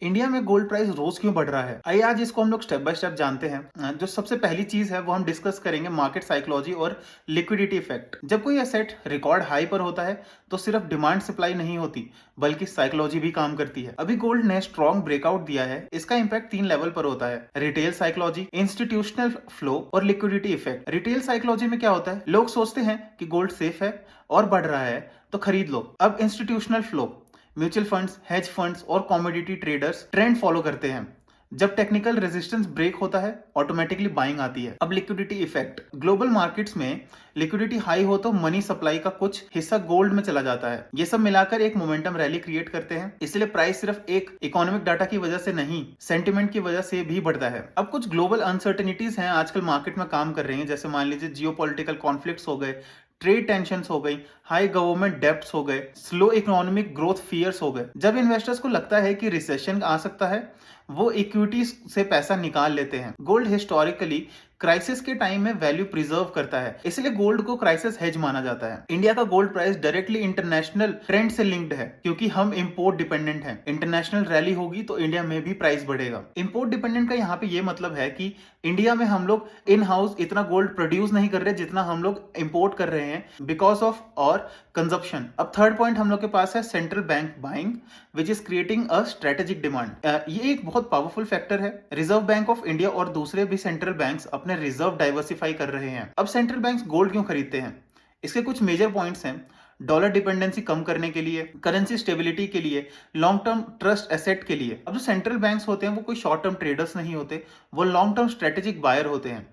India में gold price रोज क्यों बढ़ रहा है? आइए आज इसको हम लोग स्टेप बाय स्टेप जानते हैं। जो सबसे पहली चीज है वो हम डिस्कस करेंगे मार्केट साइकोलॉजी और लिक्विडिटी इफेक्ट। जब कोई एसेट रिकॉर्ड हाई पर होता है तो सिर्फ डिमांड सप्लाई नहीं होती बल्कि साइकोलॉजी भी काम करती है। अभी गोल्ड ने स्ट्रॉन्ग ब्रेकआउट दिया है। इसका इम्पैक्ट 3 लेवल पर होता है: रिटेल साइकोलॉजी, इंस्टीट्यूशनल फ्लो और लिक्विडिटी इफेक्ट। रिटेल साइकोलॉजी में क्या होता है? लोग सोचते हैं कि गोल्ड सेफ है और बढ़ रहा है तो खरीद लो। अब institutional flow, mutual funds, hedge funds और कमोडिटी ट्रेडर्स ट्रेंड फॉलो करते हैं। जब टेक्निकल रेजिस्टेंस ब्रेक होता है ऑटोमेटिकली बाइंग आती है। अब लिक्विडिटी इफेक्ट, ग्लोबल मार्केट्स में लिक्विडिटी हाई हो तो मनी सप्लाई का कुछ हिस्सा गोल्ड में चला जाता है। ये सब मिलाकर एक मोमेंटम रैली क्रिएट करते हैं। इसलिए प्राइस सिर्फ एक इकोनॉमिक डाटा की वजह से नहीं, सेंटिमेंट की वजह से भी बढ़ता है। अब कुछ ग्लोबल अनसर्टेनिटीज हैं आजकल मार्केट में काम कर रही हैं, जैसे मान लीजिए जियोपॉलिटिकल कॉन्फ्लिक्ट्स हो गए, ट्रेड टेंशंस हो गई, हाई गवर्नमेंट डेब्ट्स हो गए, स्लो इकोनॉमिक ग्रोथ फियर्स हो गए। जब इन्वेस्टर्स को लगता है कि रिसेशन आ सकता है वो इक्विटीज से पैसा निकाल लेते हैं। गोल्ड हिस्टोरिकली क्राइसिस के टाइम में वैल्यू प्रिजर्व करता है, इसलिए गोल्ड को क्राइसिस हेज माना जाता है। इंडिया का gold price directly international trend से लिंक्ड है क्योंकि हम इंपोर्ट डिपेंडेंट हैं। इंटरनेशनल रैली होगी तो इंडिया में भी प्राइस बढ़ेगा। इंपोर्ट डिपेंडेंट का यहाँ पे ये मतलब है कि इंडिया में हम लोग इन हाउस इतना गोल्ड प्रोड्यूस नहीं कर रहे जितना हम लोग इंपोर्ट कर रहे हैं बिकॉज ऑफ और कंजप्शन। अब थर्ड पॉइंट हम लोग के पास है central bank buying which is creating a strategic demand. ये एक बहुत पावरफुल फैक्टर है। रिजर्व बैंक ऑफ इंडिया और दूसरे भी सेंट्रल बैंक्स अपने रिजर्व डाइवर्सिफाई कर रहे हैं। अब सेंट्रल बैंक्स गोल्ड क्यों खरीदते हैं? इसके कुछ मेजर पॉइंट्स हैं: डॉलर डिपेंडेंसी कम करने के लिए, करेंसी स्टेबिलिटी के लिए, लॉन्ग टर्म ट्रस्ट एसेट के लिए। अब जो सेंट्रल बैंक्स होते हैं वो कोई शॉर्ट टर्म ट्रेडर्स नहीं होते, वो लॉन्ग टर्म स्ट्रेटेजिक बायर होते हैं।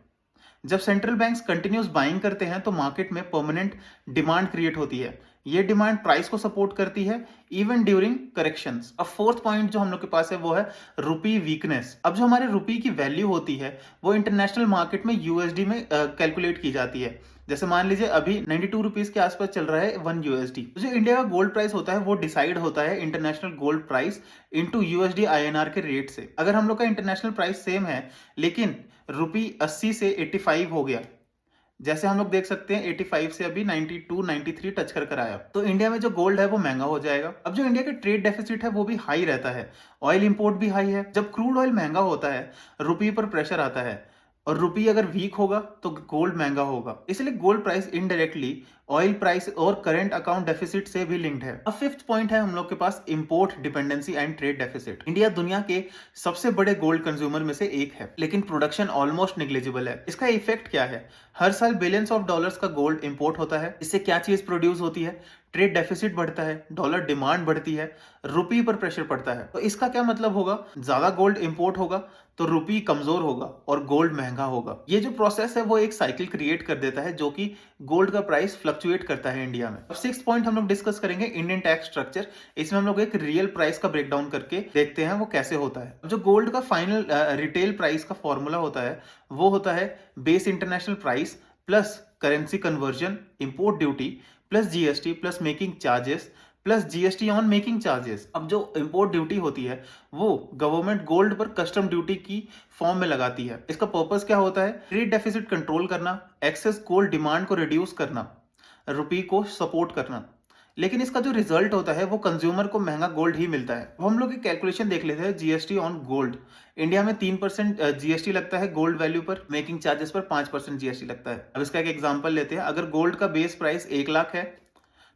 जब सेंट्रल बैंक्स कंटिन्यूस बाइंग करते हैं तो मार्केट में परमानेंट डिमांड क्रिएट होती है। ये डिमांड प्राइस को सपोर्ट करती है इवन ड्यूरिंग करेक्शंस। अब फोर्थ पॉइंट जो हम लोग के पास है वो है रुपी वीकनेस। अब जो हमारे रुपी की वैल्यू होती है वो इंटरनेशनल मार्केट में यूएसडी में कैलकुलेट की जाती है। जैसे मान लीजिए अभी 92 रुपीज के आसपास चल रहा है 1 यूएसडी। जो इंडिया का गोल्ड प्राइस होता है वो डिसाइड होता है international gold price into USD INR के रेट से। अगर हम लोग का इंटरनेशनल प्राइस सेम है लेकिन रुपी 80 से 85 हो गया, जैसे हम लोग देख सकते हैं 85 से अभी 92 93 टच कर आया, तो इंडिया में जो गोल्ड है वो महंगा हो जाएगा। अब जो इंडिया का ट्रेड डेफिसिट है वो भी हाई रहता है, ऑयल इंपोर्ट भी हाई है। जब क्रूड ऑयल महंगा होता है रुपये पर प्रेशर आता है और रुपये अगर वीक होगा तो गोल्ड महंगा होगा। इसलिए gold price indirectly oil price और करंट अकाउंट डेफिसिट से भी लिंक्ड है। अब फिफ्थ पॉइंट है हम लोग के पास import dependency and trade deficit. India दुनिया के सबसे बड़े गोल्ड कंज्यूमर में से एक है लेकिन प्रोडक्शन ऑलमोस्ट निग्लिजिबल है। इसका इफेक्ट क्या है? हर साल बिलियंस ऑफ डॉलर्स का गोल्ड इंपोर्ट होता है। इससे क्या चीज प्रोड्यूस होती है? ट्रेड डेफिसिट बढ़ता है, डॉलर डिमांड बढ़ती है, रुपये पर प्रेशर पड़ता है। तो इसका क्या मतलब होगा? ज्यादा गोल्ड इंपोर्ट होगा तो रुपये कमजोर होगा और गोल्ड महंगा होगा। ये जो प्रोसेस है वो एक साइकिल क्रिएट कर देता है जो कि गोल्ड का प्राइस फ्लक्चुएट करता है इंडिया में। अब सिक्स्थ पॉइंट हम लोग डिस्कस करेंगे इंडियन टैक्स स्ट्रक्चर। इसमें हम लोग एक रियल प्राइस का ब्रेकडाउन करके देखते हैं वो कैसे होता है। जो गोल्ड का फाइनल रिटेल प्राइस का फॉर्मूला होता है वो होता है base international price plus currency conversion, import duty plus GST plus making charges plus GST on making charges. अब जो इंपोर्ट ड्यूटी होती है वो गवर्नमेंट गोल्ड पर कस्टम ड्यूटी की फॉर्म में लगाती है। इसका पर्पस क्या होता है? ट्रेड डेफिसिट कंट्रोल करना, एक्सेस गोल्ड डिमांड को रिड्यूस करना, रुपये को सपोर्ट करना। लेकिन इसका जो रिजल्ट होता है वो कंज्यूमर को महंगा गोल्ड ही मिलता है। अब हम लोग एक कैलकुलेशन देख लेते हैं जीएसटी ऑन गोल्ड। इंडिया में 3% जीएसटी लगता है गोल्ड वैल्यू पर, मेकिंग चार्जेस पर 5% जीएसटी लगता है। अब इसका एक एग्जांपल लेते हैं। अगर गोल्ड का बेस प्राइस 1 लाख है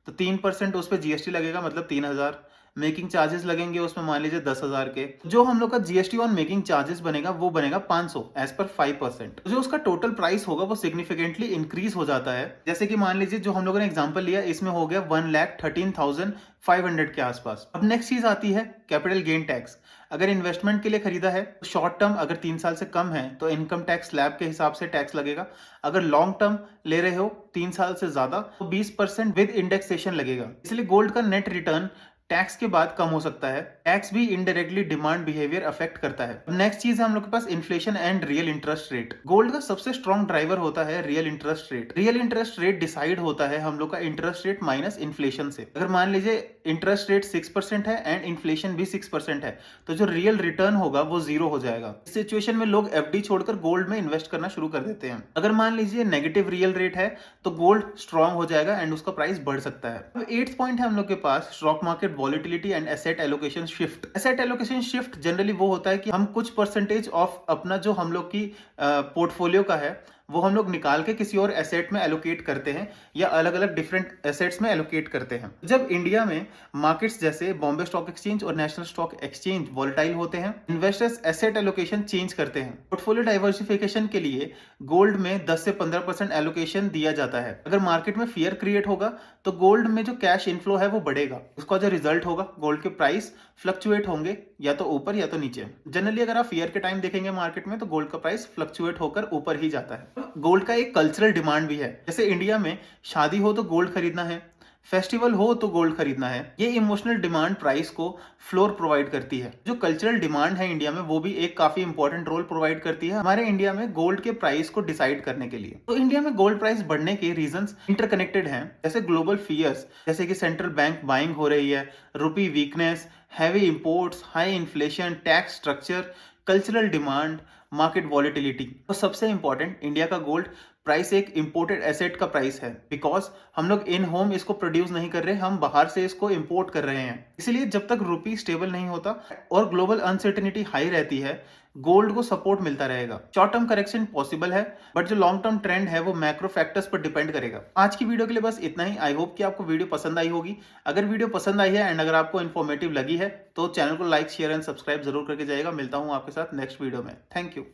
तो 3% उस पर जीएसटी लगेगा, मतलब 3000। मेकिंग चार्जेस लगेंगे उसमें मान लीजिए 10,000 के। जो हम लोग का जीएसटी ऑन मेकिंग चार्जेस बनेगा वो बनेगा 500 एज पर 5%। जो उसका टोटल प्राइस होगा वो सिग्निफिकेंटली इंक्रीज हो जाता है। जैसे कि मान लीजिए जो हम लोगों ने एग्जांपल लिया इसमें हो गया 1,13,500 के आसपास। अब नेक्स्ट चीज आती है कैपिटल गेन टैक्स। अगर इन्वेस्टमेंट के लिए खरीदा है तो शॉर्ट टर्म अगर 3 साल से कम है तो इनकम टैक्स स्लैब के हिसाब से टैक्स लगेगा। अगर लॉन्ग टर्म ले रहे हो 3 साल से ज्यादा तो 20% विद इंडेक्सेशन लगेगा। इसलिए गोल्ड का नेट रिटर्न टैक्स के बाद कम हो सकता है। टैक्स भी इनडायरेक्टली डिमांड बिहेवियर अफेक्ट करता है। नेक्स्ट चीज है हम लोग के पास inflation and real interest rate. Gold का सबसे स्ट्रॉन्ग ड्राइवर होता है real interest rate. Real interest rate decide होता है हम लोग का इंटरेस्ट रेट माइनस इन्फ्लेशन से। अगर मान लीजिए इंटरेस्ट रेट 6% है एंड इन्फ्लेशन भी 6% है तो जो रियल रिटर्न होगा वो 0 हो जाएगा। इस सिचुएशन में लोग एफडी छोड़कर गोल्ड में इन्वेस्ट करना शुरू कर देते हैं। अगर मान लीजिए नेगेटिव रियल रेट है तो गोल्ड स्ट्रॉन्ग हो जाएगा एंड उसका प्राइस बढ़ सकता है। अब 8th पॉइंट है हम लोग के पास stock market volatility and asset allocation shift. Asset allocation shift generally वो होता है कि हम कुछ परसेंटेज ऑफ अपना जो हम लोग की पोर्टफोलियो का है वो हम लोग निकाल के किसी और एसेट में एलोकेट करते हैं या अलग अलग डिफरेंट एसेट्स में एलोकेट करते हैं। जब इंडिया में मार्केट्स जैसे बॉम्बे स्टॉक एक्सचेंज और नेशनल स्टॉक एक्सचेंज वॉलेटाइल होते हैं, इन्वेस्टर्स एसेट एलोकेशन चेंज करते हैं। पोर्टफोलियो डाइवर्सिफिकेशन के लिए गोल्ड में 10 से 15% एलोकेशन दिया जाता है। अगर मार्केट में फियर क्रिएट होगा तो गोल्ड में जो कैश इनफ्लो है वो बढ़ेगा। उसका जो रिजल्ट होगा, गोल्ड के प्राइस फ्लक्चुएट होंगे या तो ऊपर या तो नीचे। जनरली अगर आप फियर के टाइम देखेंगे मार्केट में तो गोल्ड का प्राइस फ्लक्चुएट होकर ऊपर ही जाता है। गोल्ड का एक कल्चरल डिमांड भी है। जैसे इंडिया में शादी हो तो गोल्ड खरीदना है, फेस्टिवल हो तो गोल्ड खरीदना है। ये इमोशनल डिमांड प्राइस को फ्लोर प्रोवाइड करती है। जो कल्चरल डिमांड है इंडिया में वो भी एक काफी इंपॉर्टेंट रोल प्रोवाइड करती है हमारे इंडिया में गोल्ड के प्राइस को डिसाइड करने के लिए। तो इंडिया में गोल्ड प्राइस बढ़ने के रीजंस इंटरकनेक्टेड हैं। जैसे ग्लोबल फियर्स, जैसे कि सेंट्रल बैंक बाइंग हो रही है, rupee weakness, heavy imports, high inflation, tax structure, cultural demand, market volatility. तो सबसे इंपॉर्टेंट, इंडिया का गोल्ड प्राइस एक इंपोर्टेड एसेट का प्राइस है, बिकॉज हम लोग इन होम इसको प्रोड्यूस नहीं कर रहे, हम बाहर से इसको इंपोर्ट कर रहे हैं। इसलिए जब तक रुपी स्टेबल नहीं होता और ग्लोबल अनसर्टेनिटी हाई रहती है, गोल्ड को सपोर्ट मिलता रहेगा। शॉर्ट टर्म करेक्शन पॉसिबल है, बट जो लॉन्ग टर्म ट्रेंड है वो मैक्रो फैक्टर्स पर डिपेंड करेगा। आज की वीडियो के लिए बस इतना ही। आई होप कि आपको वीडियो पसंद आई होगी। अगर वीडियो पसंद आई है एंड अगर आपको इन्फॉर्मेटिव लगी है तो चैनल को लाइक, शेयर एंड सब्सक्राइब जरूर करके जाएगा। मिलता हूं आपके साथ नेक्स्ट वीडियो में। Thank you.